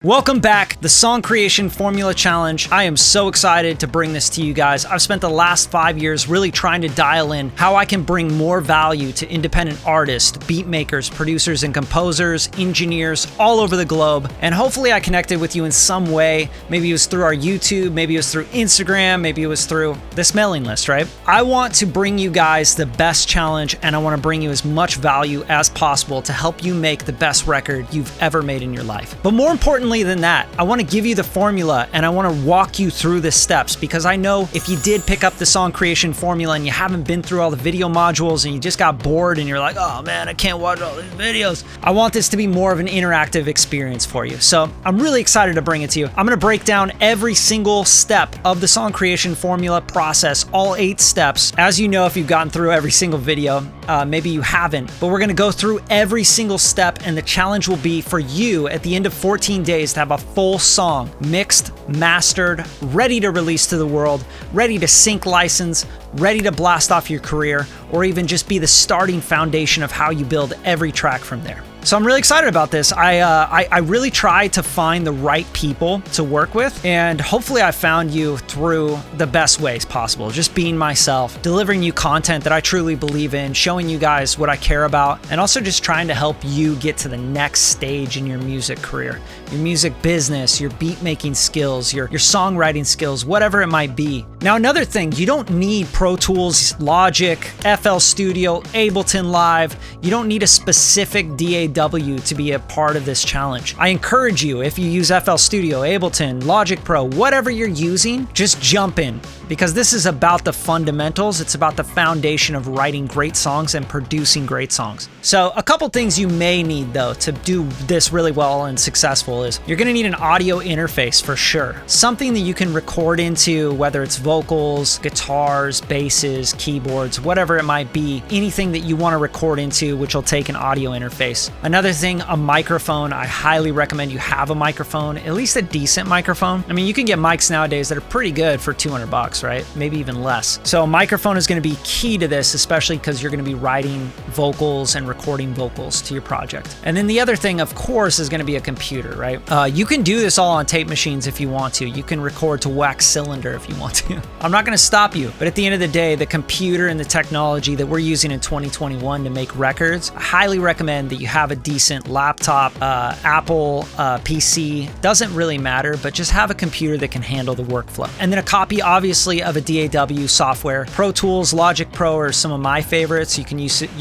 Welcome back, the Song Creation Formula Challenge. I am so excited to bring this to you guys. I've spent the last 5 years really trying to dial in how I can bring more value to independent artists, beat makers, producers, and composers, engineers all over the globe. And hopefully I connected with you in some way. Maybe it was through our YouTube, maybe it was through Instagram, maybe it was through this mailing list, right? I want to bring you guys the best challenge, and I want to bring you as much value as possible to help you make the best record you've ever made in your life. But more importantly than that, I want to give you the formula and I want to walk you through the steps, because I know if you did pick up the Song Creation Formula and you haven't been through all the video modules and you just got bored and you're like, oh man, I can't watch all these videos. I want this to be more of an interactive experience for you. So I'm really excited to bring it to you. I'm going to break down every single step of the Song Creation Formula process, all 8 steps. As you know, if you've gotten through every single video, maybe you haven't, but we're going to go through every single step, and the challenge will be for you at the end of 14 days to have a full song mixed, mastered, ready to release to the world, ready to sync license, ready to blast off your career, or even just be the starting foundation of how you build every track from there. So I'm really excited about this. I really try to find the right people to work with, and hopefully I found you through the best ways possible. Just being myself, delivering you content that I truly believe in, showing you guys what I care about, and also just trying to help you get to the next stage in your music career, your music business, your beat making skills, your songwriting skills, whatever it might be. Now, another thing, you don't need Pro Tools, Logic, FL Studio, Ableton Live. You don't need a specific DAW to be a part of this challenge. I encourage you, if you use FL Studio, Ableton, Logic Pro, whatever you're using, just jump in, because this is about the fundamentals. It's about the foundation of writing great songs and producing great songs. So a couple things you may need though to do this really well and successful is you're gonna need an audio interface for sure. Something that you can record into, whether it's vocals, guitars, basses, keyboards, whatever it might be, anything that you wanna record into, which will take an audio interface. Another thing, a microphone. I highly recommend you have a microphone, at least a decent microphone. I mean, you can get mics nowadays that are pretty good for $200, right? Maybe even less. So a microphone is going to be key to this, especially because you're going to be writing vocals and recording vocals to your project. And then the other thing, of course, is going to be a computer, right? You can do this all on tape machines if you want to. You can record to wax cylinder if you want to. I'm not going to stop you, but at the end of the day, the computer and the technology that we're using in 2021 to make records, I highly recommend that you have a decent laptop, Apple PC, doesn't really matter, but just have a computer that can handle the workflow. And then a copy, obviously, of a DAW software. Pro Tools, Logic Pro are some of my favorites. You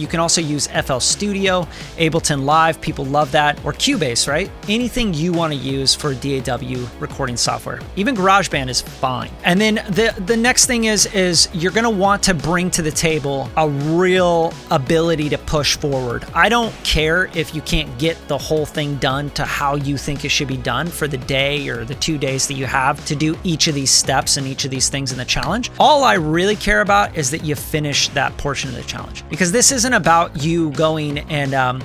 can also use FL Studio, Ableton Live, people love that, or Cubase, right? Anything you want to use for DAW recording software. Even GarageBand is fine. And then the next thing is you're going to want to bring to the table a real ability to push forward. I don't care if you can't get the whole thing done to how you think it should be done for the day or the 2 days that you have to do each of these steps and each of these things in the challenge. All I really care about is that you finish that portion of the challenge, because this isn't about you going and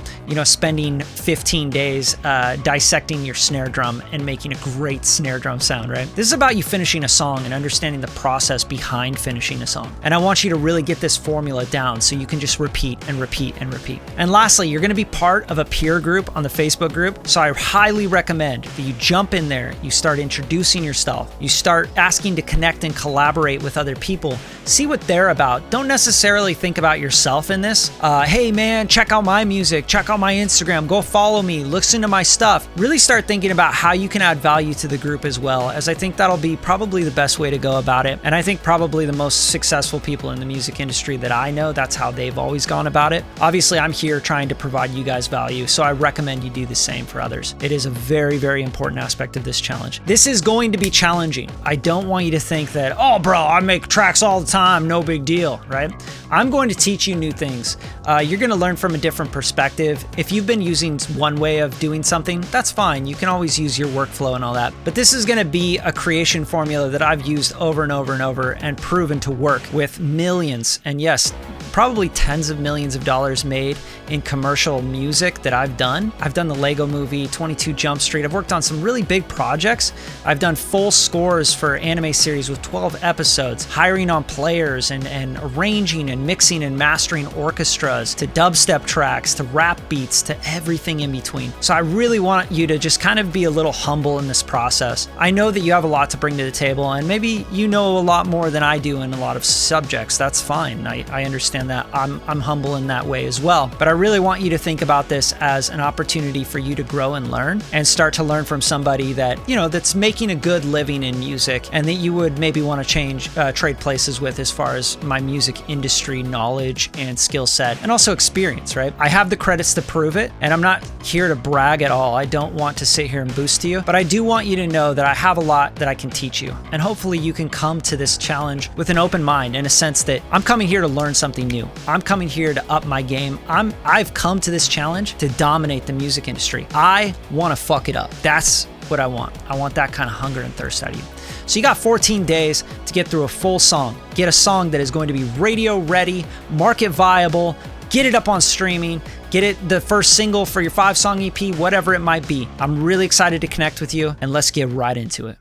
spending 15 days dissecting your snare drum and making a great snare drum sound, right? This is about you finishing a song and understanding the process behind finishing a song. And I want you to really get this formula down so you can just repeat and repeat and repeat. And lastly, you're going to be part of a peer group on the Facebook group. So I highly recommend that you jump in there, you start introducing yourself, you start asking to connect and collaborate with other people, see what they're about. Don't necessarily think about yourself in this. Hey man, check out my music, check out my Instagram, go follow me, listen to my stuff. Really start thinking about how you can add value to the group as well, as I think that'll be probably the best way to go about it. And I think probably the most successful people in the music industry that I know, that's how they've always gone about it. Obviously, I'm here trying to provide you guys value, so I recommend you do the same for others. It is a very, very important aspect of this challenge. This is going to be challenging. I don't want you to think that, oh bro, I make tracks all the time, no big deal, right? I'm going to teach you new things. You're going to learn from a different perspective. If you've been using one way of doing something, that's fine. You can always use your workflow and all that. But this is going to be a creation formula that I've used over and over and over and proven to work with millions, and yes, probably tens of millions of dollars made in commercial music music that I've done. I've done the Lego Movie, 22 Jump Street. I've worked on some really big projects. I've done full scores for anime series with 12 episodes, hiring on players and arranging and mixing and mastering orchestras, to dubstep tracks, to rap beats, to everything in between. So I really want you to just kind of be a little humble in this process. I know that you have a lot to bring to the table, and maybe you know a lot more than I do in a lot of subjects. That's fine. I understand that. I'm humble in that way as well. But I really want you to think about this as an opportunity for you to grow and learn, and start to learn from somebody that, you know, that's making a good living in music, and that you would maybe want to trade places with as far as my music industry knowledge and skill set, and also experience, right? I have the credits to prove it, and I'm not here to brag at all. I don't want to sit here and boost to you, but I do want you to know that I have a lot that I can teach you, and hopefully you can come to this challenge with an open mind, in a sense that I'm coming here to learn something new. I'm coming here to up my game. I've come to this challenge to dominate the music industry. I want to fuck it up. That's what I want. I want that kind of hunger and thirst out of you. So you got 14 days to get through a full song. Get a song that is going to be radio ready, market viable, get it up on streaming, get it the first single for your 5-song EP, whatever it might be. I'm really excited to connect with you, and let's get right into it.